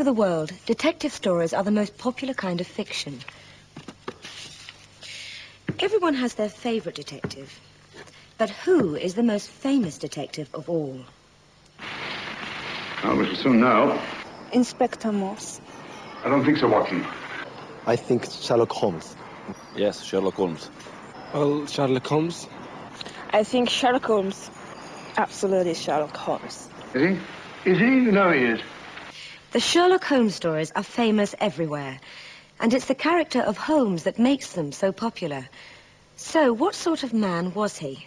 the world, detective stories are the most popular kind of fiction. Everyone has their favorite detective. But who is the most famous detective of all? Well, we shall soon know. Inspector Morse. I don't think so, Watson. I think it's Sherlock Holmes. Yes, Sherlock Holmes. Well, Sherlock Holmes. I think Sherlock Holmes. Absolutely Sherlock Holmes. Is he? Is he? No, he is. The Sherlock Holmes stories are famous everywhere, and it's the character of Holmes that makes them so popular. So, what sort of man was he?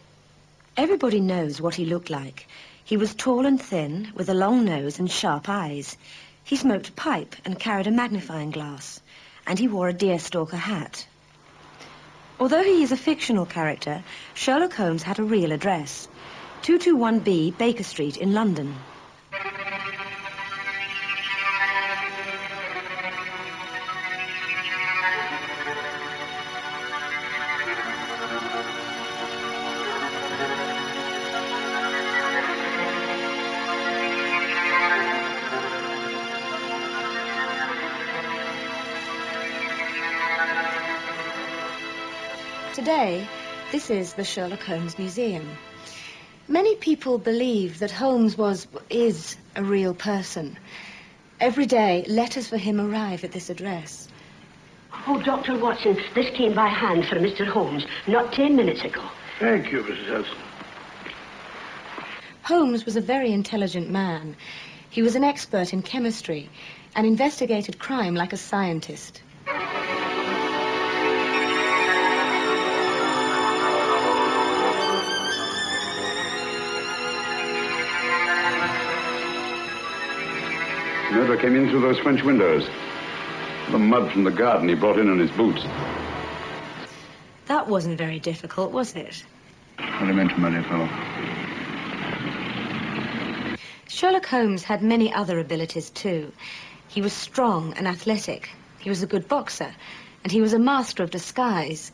Everybody knows what he looked like. He was tall and thin, with a long nose and sharp eyes. He smoked a pipe and carried a magnifying glass, and he wore a deerstalker hat. Although he is a fictional character, Sherlock Holmes had a real address, 221B Baker Street in London. Today, this is the Sherlock Holmes Museum. Many people believe that Holmes is a real person. Every day, letters for him arrive at this address. Oh, Dr. Watson, this came by hand for Mr. Holmes not 10 minutes ago. Thank you, Mrs. Hudson. Holmes was a very intelligent man. He was an expert in chemistry and investigated crime like a scientist. He never came in through those French windows. The mud from the garden he brought in on his boots. That wasn't very difficult, was it? What I meant, my dear fellow. Sherlock Holmes had many other abilities, too. He was strong and athletic. He was a good boxer, and he was a master of disguise.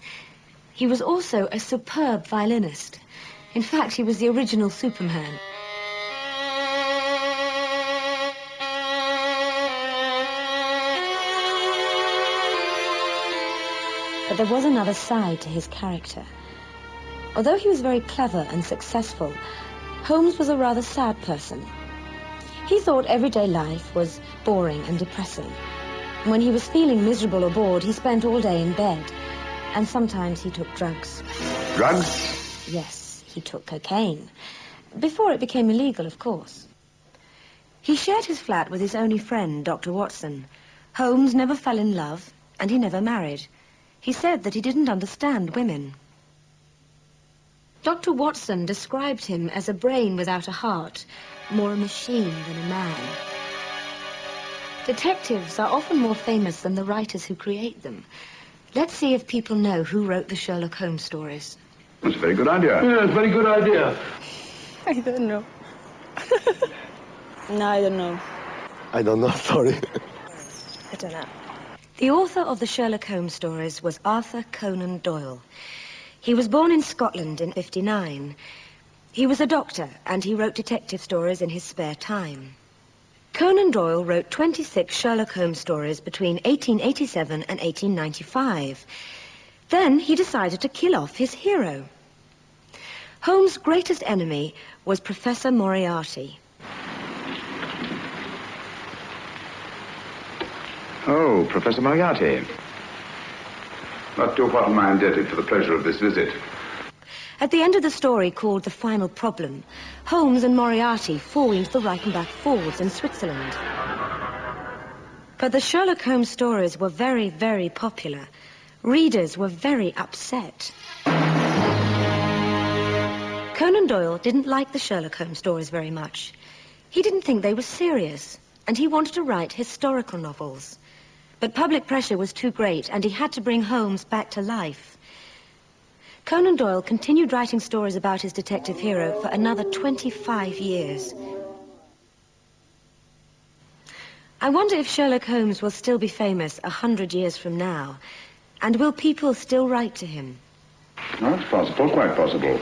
He was also a superb violinist. In fact, he was the original Superman. But there was another side to his character. Although he was very clever and successful, Holmes was a rather sad person. He thought everyday life was boring and depressing. When he was feeling miserable or bored, he spent all day in bed. And sometimes he took drugs. Drugs? Yes, he took cocaine. Before it became illegal, of course. He shared his flat with his only friend, Dr. Watson. Holmes never fell in love, and he never married. He said that he didn't understand women. Dr. Watson described him as a brain without a heart, more a machine than a man. Detectives are often more famous than the writers who create them. Let's see if people know who wrote the Sherlock Holmes stories. That's a very good idea. Yeah, it's a very good idea. I don't know. No, I don't know. I don't know, sorry. I don't know. The author of the Sherlock Holmes stories was Arthur Conan Doyle. He was born in Scotland in 1959. He was a doctor, and he wrote detective stories in his spare time. Conan Doyle wrote 26 Sherlock Holmes stories between 1887 and 1895. Then he decided to kill off his hero. Holmes' greatest enemy was Professor Moriarty. Oh, Professor Moriarty. Not to what am I indebted for the pleasure of this visit. At the end of the story, called The Final Problem, Holmes and Moriarty fall into the Reichenbach Falls in Switzerland. But the Sherlock Holmes stories were very, very popular. Readers were very upset. Conan Doyle didn't like the Sherlock Holmes stories very much. He didn't think they were serious, and he wanted to write historical novels. But public pressure was too great, and he had to bring Holmes back to life. Conan Doyle continued writing stories about his detective hero for another 25 years. I wonder if Sherlock Holmes will still be famous 100 years from now, and will people still write to him? Well, it's possible, quite possible.